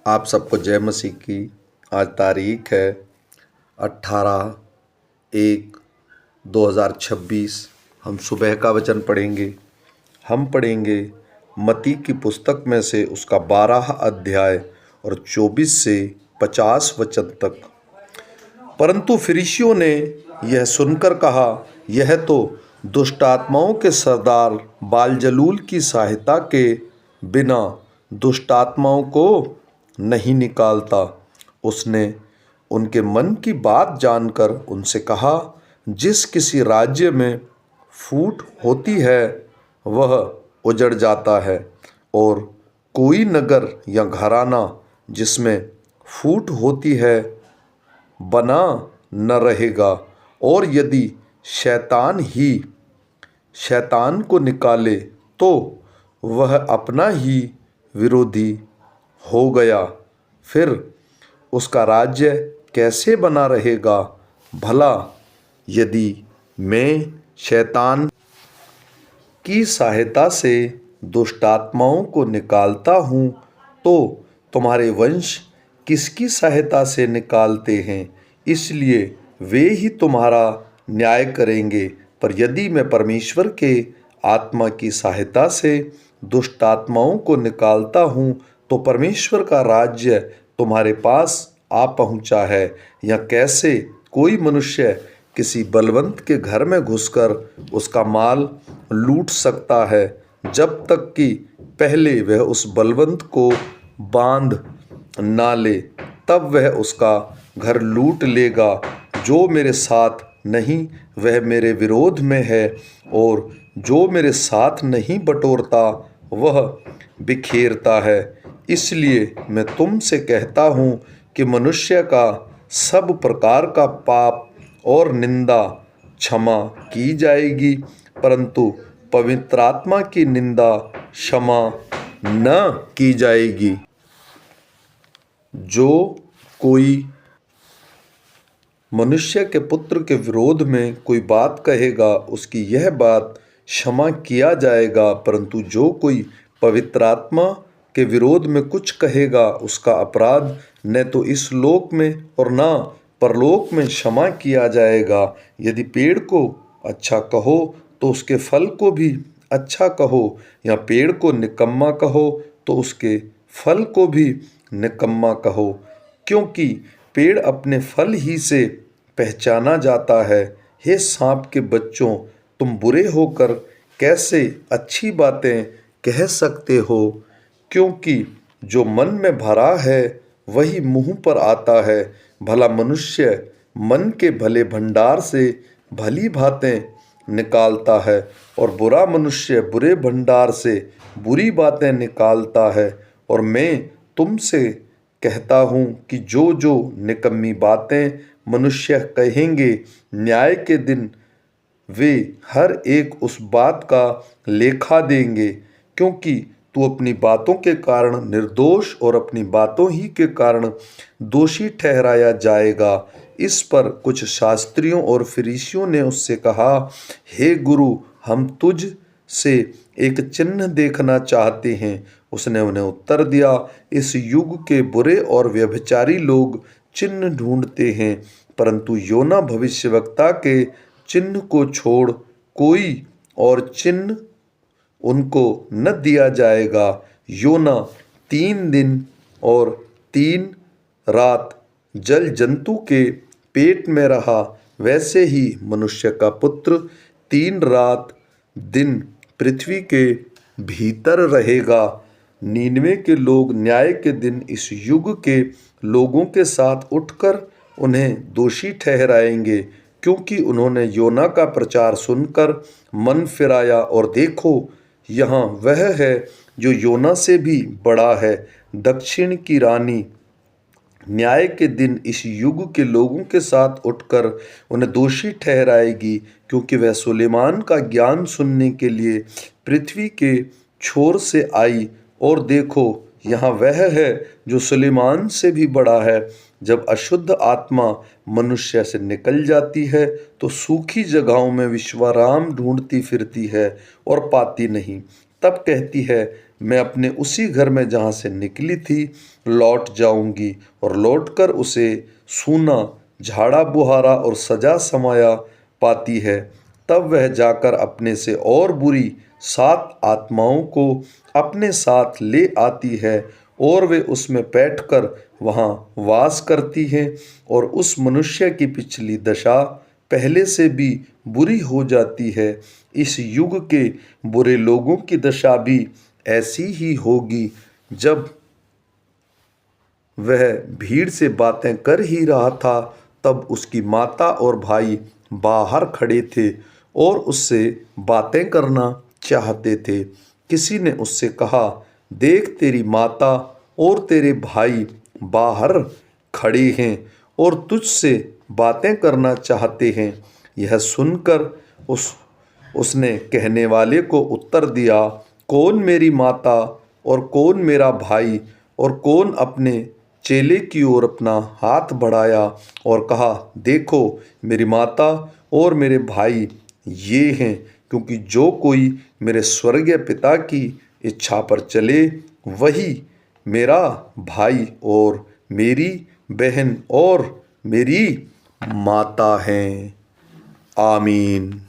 आप सबको जय मसीह की। आज तारीख है 18/1/2026। हम सुबह का वचन पढ़ेंगे। हम पढ़ेंगे मत्ती की पुस्तक में से उसका 12 अध्याय और 24 से 50 वचन तक। परंतु फरीसियों ने यह सुनकर कहा, यह तो दुष्ट आत्माओं के सरदार बालजबूल की सहायता के बिना दुष्ट आत्माओं को नहीं निकालता। उसने उनके मन की बात जानकर उनसे कहा, जिस किसी राज्य में फूट होती है वह उजड़ जाता है, और कोई नगर या घराना जिसमें फूट होती है बना न रहेगा। और यदि शैतान ही शैतान को निकाले तो वह अपना ही विरोधी हो गया, फिर उसका राज्य कैसे बना रहेगा। भला यदि मैं शैतान की सहायता से दुष्ट आत्माओं को निकालता हूँ तो तुम्हारे वंश किसकी सहायता से निकालते हैं, इसलिए वे ही तुम्हारा न्याय करेंगे। पर यदि मैं परमेश्वर के आत्मा की सहायता से दुष्ट आत्माओं को निकालता हूँ तो परमेश्वर का राज्य तुम्हारे पास आ पहुँचा है। या कैसे कोई मनुष्य किसी बलवंत के घर में घुसकर उसका माल लूट सकता है, जब तक कि पहले वह उस बलवंत को बांध ना ले, तब वह उसका घर लूट लेगा। जो मेरे साथ नहीं वह मेरे विरोध में है, और जो मेरे साथ नहीं बटोरता वह बिखेरता है। इसलिए मैं तुमसे कहता हूँ कि मनुष्य का सब प्रकार का पाप और निंदा क्षमा की जाएगी, परंतु पवित्र आत्मा की निंदा क्षमा न की जाएगी। जो कोई मनुष्य के पुत्र के विरोध में कोई बात कहेगा उसकी यह बात क्षमा किया जाएगा, परंतु जो कोई पवित्र आत्मा के विरोध में कुछ कहेगा उसका अपराध न तो इस लोक में और न परलोक में क्षमा किया जाएगा। यदि पेड़ को अच्छा कहो तो उसके फल को भी अच्छा कहो, या पेड़ को निकम्मा कहो तो उसके फल को भी निकम्मा कहो, क्योंकि पेड़ अपने फल ही से पहचाना जाता है। हे सांप के बच्चों, तुम बुरे होकर कैसे अच्छी बातें कह सकते हो, क्योंकि जो मन में भरा है वही मुंह पर आता है। भला मनुष्य मन के भले भंडार से भली बातें निकालता है, और बुरा मनुष्य बुरे भंडार से बुरी बातें निकालता है। और मैं तुमसे कहता हूँ कि जो जो निकम्मी बातें मनुष्य कहेंगे, न्याय के दिन वे हर एक उस बात का लेखा देंगे, क्योंकि तू अपनी बातों के कारण निर्दोष और अपनी बातों ही के कारण दोषी ठहराया जाएगा। इस पर कुछ शास्त्रियों और फरीसियों ने उससे कहा, हे गुरु, हम तुझ से एक चिन्ह देखना चाहते हैं। उसने उन्हें उत्तर दिया, इस युग के बुरे और व्यभिचारी लोग चिन्ह ढूंढते हैं, परंतु योना भविष्यवक्ता के चिन्ह को छोड़ कोई और चिन्ह उनको न दिया जाएगा। योना 3 दिन और 3 रात जल जंतु के पेट में रहा, वैसे ही मनुष्य का पुत्र 3 रात दिन पृथ्वी के भीतर रहेगा। नीनवे के लोग न्याय के दिन इस युग के लोगों के साथ उठकर उन्हें दोषी ठहराएंगे, क्योंकि उन्होंने योना का प्रचार सुनकर मन फिराया, और देखो, यहाँ वह है जो योना से भी बड़ा है। दक्षिण की रानी न्याय के दिन इस युग के लोगों के साथ उठकर उन्हें दोषी ठहराएगी, क्योंकि वह सुलेमान का ज्ञान सुनने के लिए पृथ्वी के छोर से आई। और देखो, यहाँ वह है जो सुलेमान से भी बड़ा है। जब अशुद्ध आत्मा मनुष्य से निकल जाती है तो सूखी जगहों में विश्राम ढूंढती फिरती है और पाती नहीं। तब कहती है, मैं अपने उसी घर में जहाँ से निकली थी लौट जाऊंगी और लौटकर उसे सूना, झाड़ा बुहारा और सजा समाया पाती है। तब वह जाकर अपने से और बुरी 7 आत्माओं को अपने साथ ले आती है और वे उसमें बैठकर वहाँ वास करती हैं और उस मनुष्य की पिछली दशा पहले से भी बुरी हो जाती है। इस युग के बुरे लोगों की दशा भी ऐसी ही होगी। जब वह भीड़ से बातें कर ही रहा था तब उसकी माता और भाई बाहर खड़े थे और उससे बातें करना चाहते थे। किसी ने उससे कहा, देख तेरी माता और तेरे भाई बाहर खड़े हैं और तुझसे बातें करना चाहते हैं। यह सुनकर उसने कहने वाले को उत्तर दिया, कौन मेरी माता और कौन मेरा भाई और कौन अपने चेले की ओर अपना हाथ बढ़ाया और कहा, देखो मेरी माता और मेरे भाई ये हैं, क्योंकि जो कोई मेरे स्वर्गीय पिता की इच्छा पर चले वही मेरा भाई और मेरी बहन और मेरी माता हैं। आमीन।